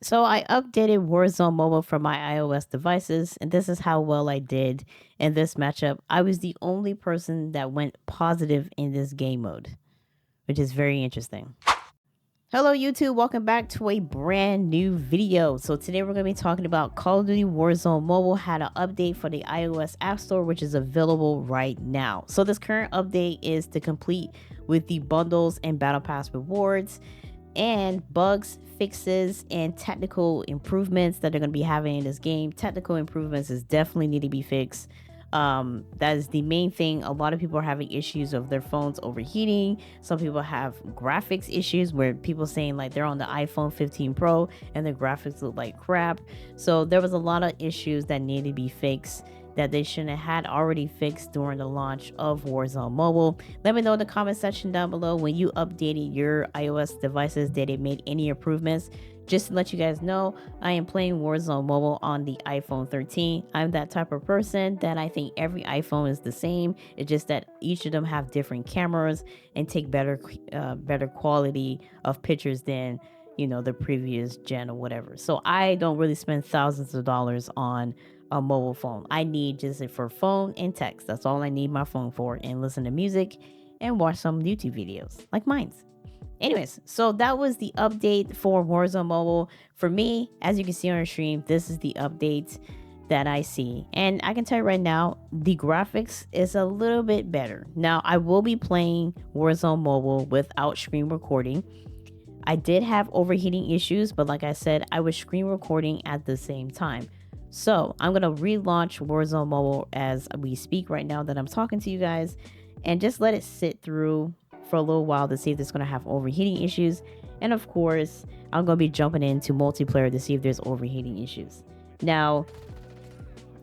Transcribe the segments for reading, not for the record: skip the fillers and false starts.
So I updated Warzone Mobile for my iOS devices, and this is how well I did in this matchup. I was the only person that went positive in this game mode, which is very interesting. Hello YouTube, welcome back to a brand new video. So today we're going to be talking about Call of Duty Warzone Mobile had an update for the iOS App Store, which is available right now. So this current update is to complete with the bundles and Battle Pass rewards and bugs, fixes, and technical improvements that they're going to be having in this game. Technical improvements is definitely need to be fixed. That is the main thing. A lot of people are having issues of their phones overheating. Some people have graphics issues where people saying like they're on the iPhone 15 Pro and their graphics look like crap. So there was a lot of issues that needed to be fixed that they shouldn't have had already fixed during the launch of Warzone Mobile. Let me know in the comment section down below when you updated your iOS devices, did it make any improvements? Just to let you guys know, I am playing Warzone Mobile on the iPhone 13. I'm that type of person that I think every iPhone is the same. It's just that each of them have different cameras and take better quality of pictures than the previous gen or whatever. So I don't really spend thousands of dollars on a mobile phone. I need just it for phone and text. That's all I need my phone for, and listen to music and watch some YouTube videos like mine's. Anyways, so that was the update for Warzone Mobile. For me, as you can see on our stream, this is the update that I see. And I can tell you right now, the graphics is a little bit better. Now, I will be playing Warzone Mobile without screen recording. I did have overheating issues, but like I said, I was screen recording at the same time. So I'm going to relaunch Warzone Mobile as we speak right now that I'm talking to you guys, and just let it sit through for a little while to see if it's going to have overheating issues. And of course, I'm going to be jumping into multiplayer to see if there's overheating issues. Now,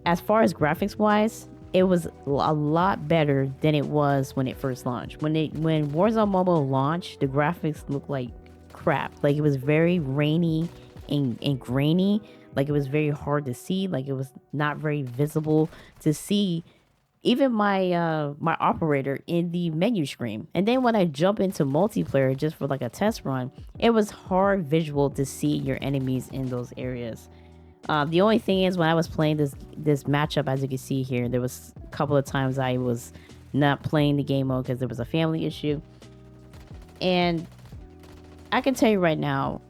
as far as graphics wise, it was a lot better than it was when it first launched. When Warzone Mobile launched, the graphics looked like crap. Like it was very rainy and grainy. Like it was very hard to see. Like it was not very visible to see even my my operator in the menu screen. And then when I jump into multiplayer just for like a test run, it was hard visual to see your enemies in those areas. The only thing is when I was playing this matchup, as you can see here, there was a couple of times I was not playing the game mode because there was a family issue. And I can tell you right now,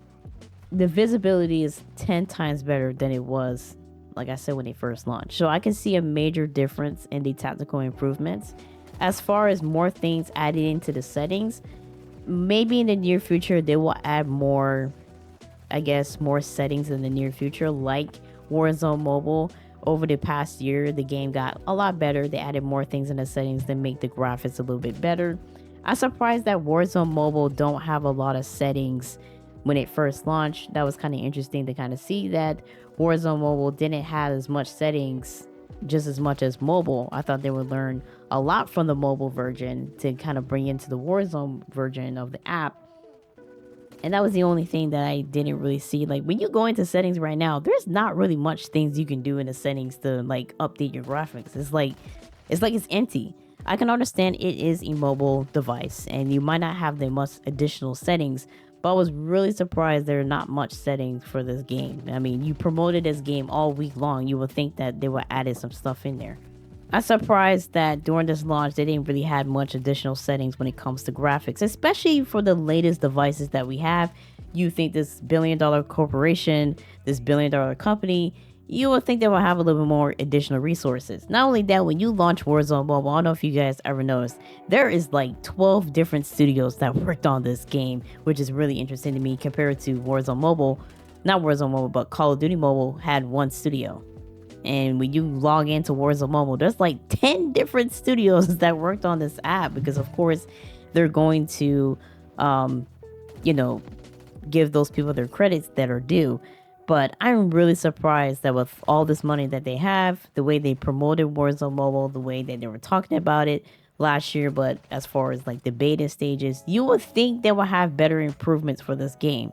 the visibility is 10 times better than it was, like I said, when they first launched. So I can see a major difference in the tactical improvements. As far as more things added into the settings, maybe in the near future they will add more, I guess, more settings in the near future, like Warzone Mobile. Over the past year, the game got a lot better. They added more things in the settings that make the graphics a little bit better. I'm surprised that Warzone Mobile don't have a lot of settings when it first launched. That was kind of interesting to kind of see that Warzone Mobile didn't have as much settings, just as much as mobile. I thought they would learn a lot from the mobile version to kind of bring into the Warzone version of the app. And that was the only thing that I didn't really see. Like when you go into settings right now, there's not really much things you can do in the settings to like update your graphics. It's empty. I can understand it is a mobile device and you might not have the much additional settings, but I was really surprised there are not much settings for this game. I mean, you promoted this game all week long. You would think that they would added some stuff in there. I'm surprised that during this launch, they didn't really have much additional settings when it comes to graphics, especially for the latest devices that we have. You think this billion-dollar corporation, this billion-dollar company, you would think they will have a little bit more additional resources. Not only that, when you launch Warzone Mobile, I don't know if you guys ever noticed, there is like 12 different studios that worked on this game, which is really interesting to me compared to Warzone Mobile. Not Warzone Mobile, but Call of Duty Mobile had one studio. And when you log into Warzone Mobile, there's like 10 different studios that worked on this app because, of course, they're going to, give those people their credits that are due. But I'm really surprised that with all this money that they have, the way they promoted Warzone Mobile, the way that they were talking about it last year, but as far as like the beta stages, you would think they will have better improvements for this game.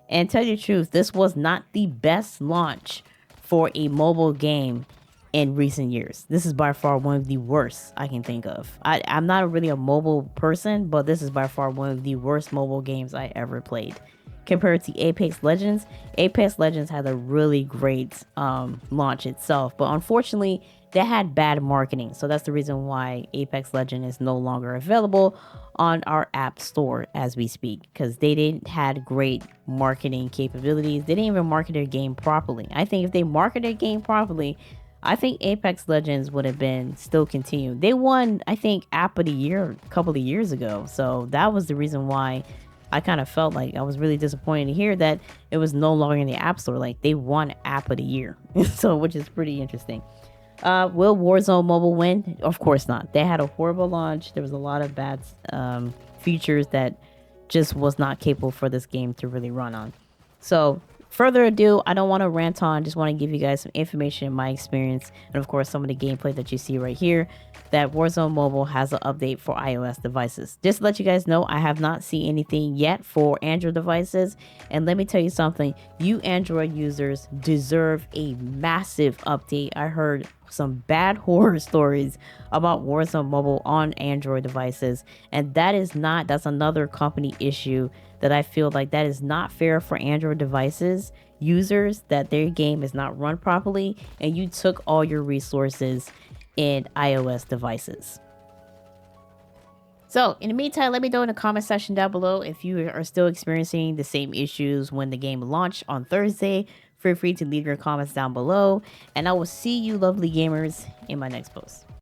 And tell you the truth, this was not the best launch for a mobile game in recent years. This is by far one of the worst I can think of. I'm not really a mobile person, but this is by far one of the worst mobile games I ever played. compared to Apex Legends. Apex Legends had a really great launch itself, but unfortunately, they had bad marketing. So that's the reason why Apex Legend is no longer available on our app store as we speak, because they didn't had great marketing capabilities. They didn't even market their game properly. I think if they marketed their game properly, I think Apex Legends would have been still continued. They won, I think, App of the Year a couple of years ago. So that was the reason why I kind of felt like I was really disappointed to hear that it was no longer in the App Store. Like they won App of the Year. So, which is pretty interesting. Will Warzone Mobile win? Of course not. They had a horrible launch. There was a lot of bad features that just was not capable for this game to really run on. So, further ado, I don't want to rant on. Just want to give you guys some information, my experience, and of course, some of the gameplay that you see right here. That Warzone Mobile has an update for iOS devices. Just to let you guys know, I have not seen anything yet for Android devices. And let me tell you something, you Android users deserve a massive update. I heard some bad horror stories about Warzone Mobile on Android devices, and that's another company issue that I feel like that is not fair for Android devices users, that their game is not run properly and you took all your resources in iOS devices. So in the meantime, let me know in the comment section down below if you are still experiencing the same issues when the game launched on Thursday. Feel free to leave your comments down below, and I will see you lovely gamers in my next post.